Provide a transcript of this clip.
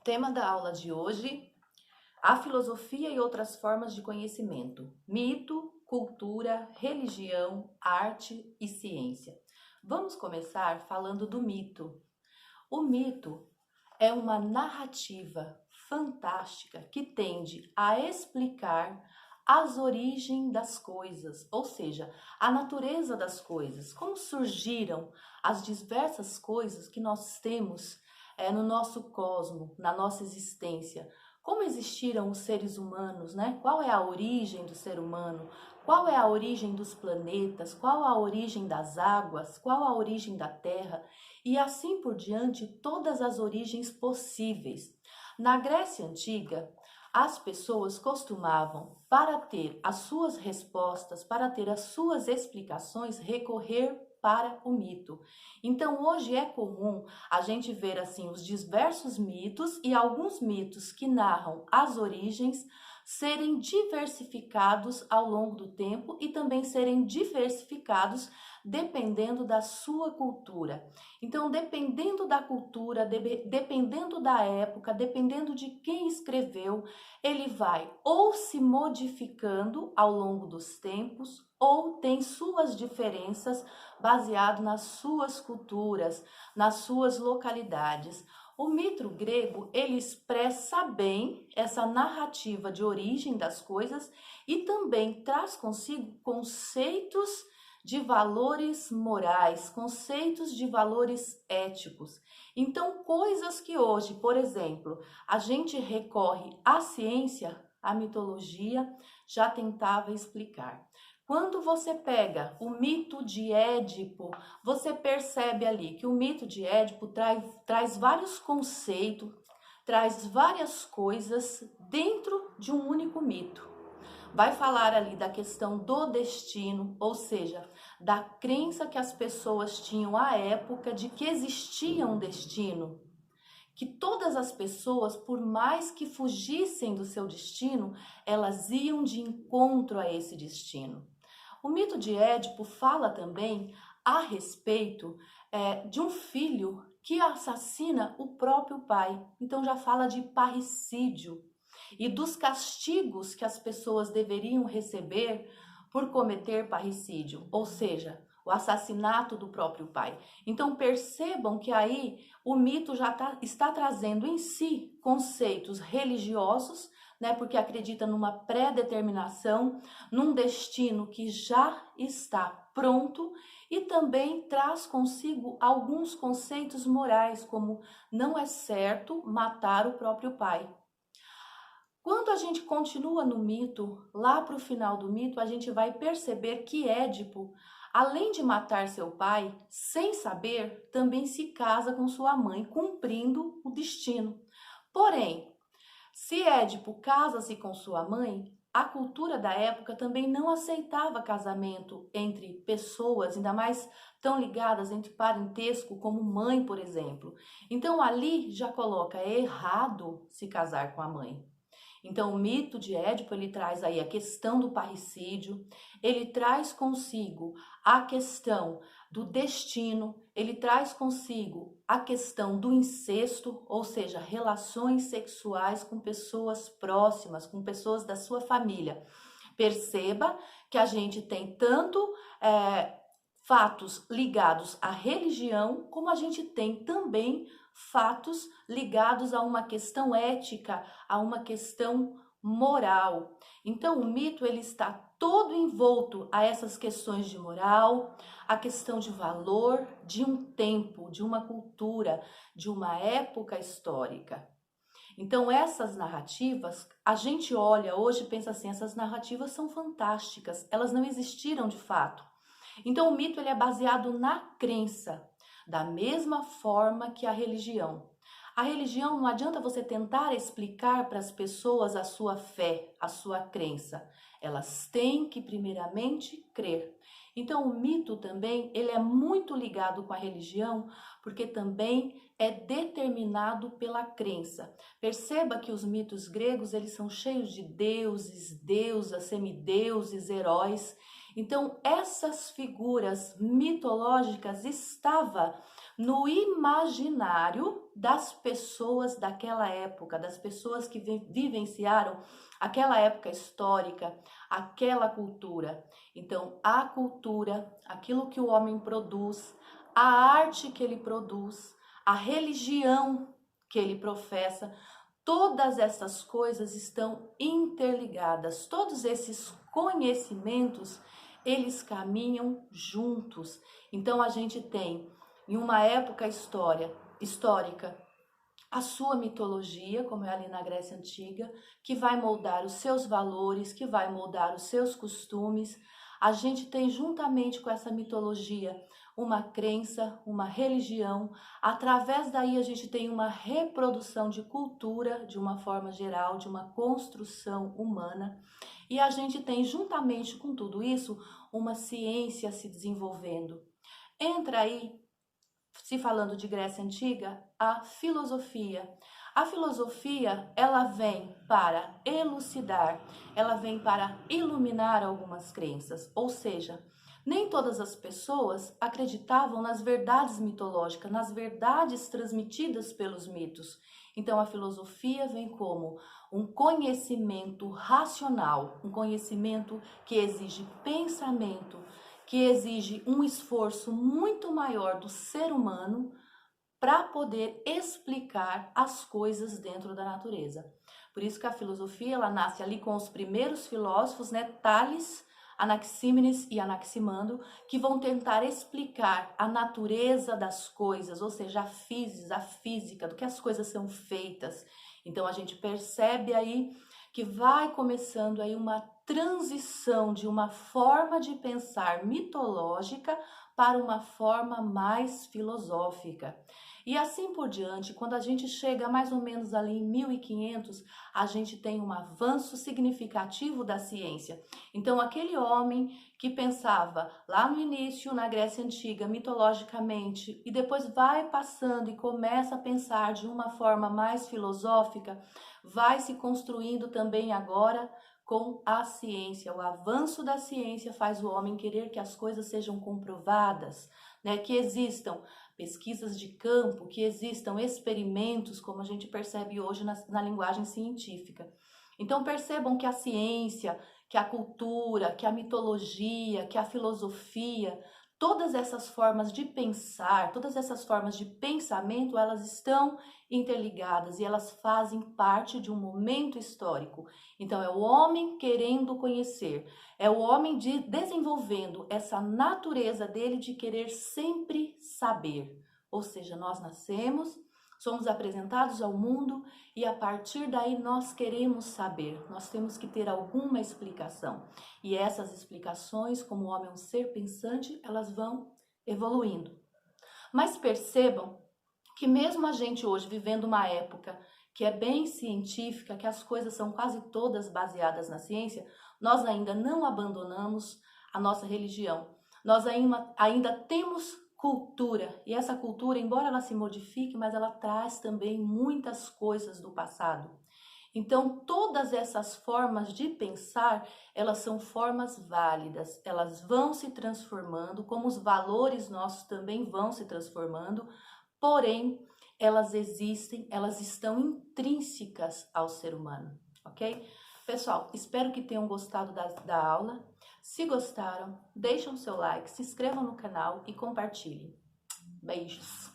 Tema da aula de hoje: a filosofia e outras formas de conhecimento, mito, cultura, religião, arte e ciência. Vamos começar falando do mito. O mito é uma narrativa fantástica que tende a explicar as origens das coisas, ou seja, a natureza das coisas, como surgiram as diversas coisas que nós temos no nosso cosmo, na nossa existência. Como existiram os seres humanos, né? Qual é a origem do ser humano? Qual é a origem dos planetas? Qual a origem das águas? Qual a origem da terra? E assim por diante, todas as origens possíveis. Na Grécia Antiga, as pessoas costumavam, para ter as suas respostas, para ter as suas explicações, recorrer para o mito. Então, hoje é comum a gente ver assim os diversos mitos e alguns mitos que narram as origens serem diversificados ao longo do tempo e também serem diversificados dependendo da sua cultura. Então, dependendo da cultura, dependendo da época, dependendo de quem escreveu, ele vai ou se modificando ao longo dos tempos ou tem suas diferenças baseado nas suas culturas, nas suas localidades. O mito grego, ele expressa bem essa narrativa de origem das coisas e também traz consigo conceitos de valores morais, conceitos de valores éticos. Então, coisas que hoje, por exemplo, a gente recorre à ciência, a mitologia já tentava explicar. Quando você pega o mito de Édipo, você percebe ali que o mito de Édipo traz vários conceitos, traz várias coisas dentro de um único mito. Vai falar ali da questão do destino, ou seja, da crença que as pessoas tinham à época de que existia um destino. Que todas as pessoas, por mais que fugissem do seu destino, elas iam de encontro a esse destino. O mito de Édipo fala também a respeito de um filho que assassina o próprio pai. Então já fala de parricídio e dos castigos que as pessoas deveriam receber por cometer parricídio, ou seja, o assassinato do próprio pai. Então percebam que aí o mito já está trazendo em si conceitos religiosos, né, porque acredita numa pré-determinação, num destino que já está pronto e também traz consigo alguns conceitos morais, como não é certo matar o próprio pai. Quando a gente continua no mito, lá para o final do mito, a gente vai perceber que Édipo, além de matar seu pai, sem saber, também se casa com sua mãe, cumprindo o destino. Porém, se Édipo casa-se com sua mãe, a cultura da época também não aceitava casamento entre pessoas, ainda mais tão ligadas entre parentesco como mãe, por exemplo. Então ali já coloca é errado se casar com a mãe. Então, o mito de Édipo, ele traz aí a questão do parricídio, ele traz consigo a questão do destino, ele traz consigo a questão do incesto, ou seja, relações sexuais com pessoas próximas, com pessoas da sua família. Perceba que a gente tem tanto fatos ligados à religião, como a gente tem também fatos ligados a uma questão ética, a uma questão moral. Então, o mito ele está todo envolto a essas questões de moral, a questão de valor de um tempo, de uma cultura, de uma época histórica. Então, essas narrativas, a gente olha hoje e pensa assim, essas narrativas são fantásticas, elas não existiram de fato. Então, o mito ele é baseado na crença, da mesma forma que a religião. A religião não adianta você tentar explicar para as pessoas a sua fé, a sua crença. Elas têm que primeiramente crer. Então, o mito também, ele é muito ligado com a religião, porque também é determinado pela crença. Perceba que os mitos gregos, eles são cheios de deuses, deusas, semideuses, heróis. Então, essas figuras mitológicas estavam no imaginário das pessoas daquela época, das pessoas que vivenciaram aquela época histórica, aquela cultura. Então, a cultura, aquilo que o homem produz, a arte que ele produz, a religião que ele professa, todas essas coisas estão interligadas. Todos esses conhecimentos, eles caminham juntos. Então a gente tem, em uma época histórica, a sua mitologia, como é ali na Grécia Antiga, que vai moldar os seus valores, que vai moldar os seus costumes. A gente tem, juntamente com essa mitologia, uma crença, uma religião. Através daí a gente tem uma reprodução de cultura, de uma forma geral, de uma construção humana. E a gente tem, juntamente com tudo isso, uma ciência se desenvolvendo. Entra aí, se falando de Grécia Antiga, a filosofia. A filosofia, ela vem para elucidar, ela vem para iluminar algumas crenças, ou seja, nem todas as pessoas acreditavam nas verdades mitológicas, nas verdades transmitidas pelos mitos. Então a filosofia vem como um conhecimento racional, um conhecimento que exige pensamento, que exige um esforço muito maior do ser humano para poder explicar as coisas dentro da natureza. Por isso que a filosofia, ela nasce ali com os primeiros filósofos, né, Tales, Anaxímenes e Anaximandro, que vão tentar explicar a natureza das coisas, ou seja, a física, do que as coisas são feitas. Então a gente percebe aí que vai começando aí uma transição de uma forma de pensar mitológica para uma forma mais filosófica. E assim por diante, quando a gente chega mais ou menos ali em 1500, a gente tem um avanço significativo da ciência. Então, aquele homem que pensava lá no início, na Grécia Antiga, mitologicamente, e depois vai passando e começa a pensar de uma forma mais filosófica, vai se construindo também agora com a ciência. O avanço da ciência faz o homem querer que as coisas sejam comprovadas, né? Que existam pesquisas de campo, que existam experimentos, como a gente percebe hoje na linguagem científica. Então percebam que a ciência, que a cultura, que a mitologia, que a filosofia, todas essas formas de pensar, todas essas formas de pensamento, elas estão interligadas e elas fazem parte de um momento histórico. Então é o homem querendo conhecer, é o homem desenvolvendo essa natureza dele de querer sempre saber. Ou seja, nós nascemos, somos apresentados ao mundo e a partir daí nós queremos saber, nós temos que ter alguma explicação. E essas explicações, como o homem é um ser pensante, elas vão evoluindo. Mas percebam que mesmo a gente hoje vivendo uma época que é bem científica, que as coisas são quase todas baseadas na ciência, nós ainda não abandonamos a nossa religião. Nós ainda temos cultura, e essa cultura, embora ela se modifique, mas ela traz também muitas coisas do passado. Então, todas essas formas de pensar, elas são formas válidas, elas vão se transformando, como os valores nossos também vão se transformando, porém, elas existem, elas estão intrínsecas ao ser humano, ok? Pessoal, espero que tenham gostado da aula. Se gostaram, deixem o seu like, se inscrevam no canal e compartilhem. Beijos!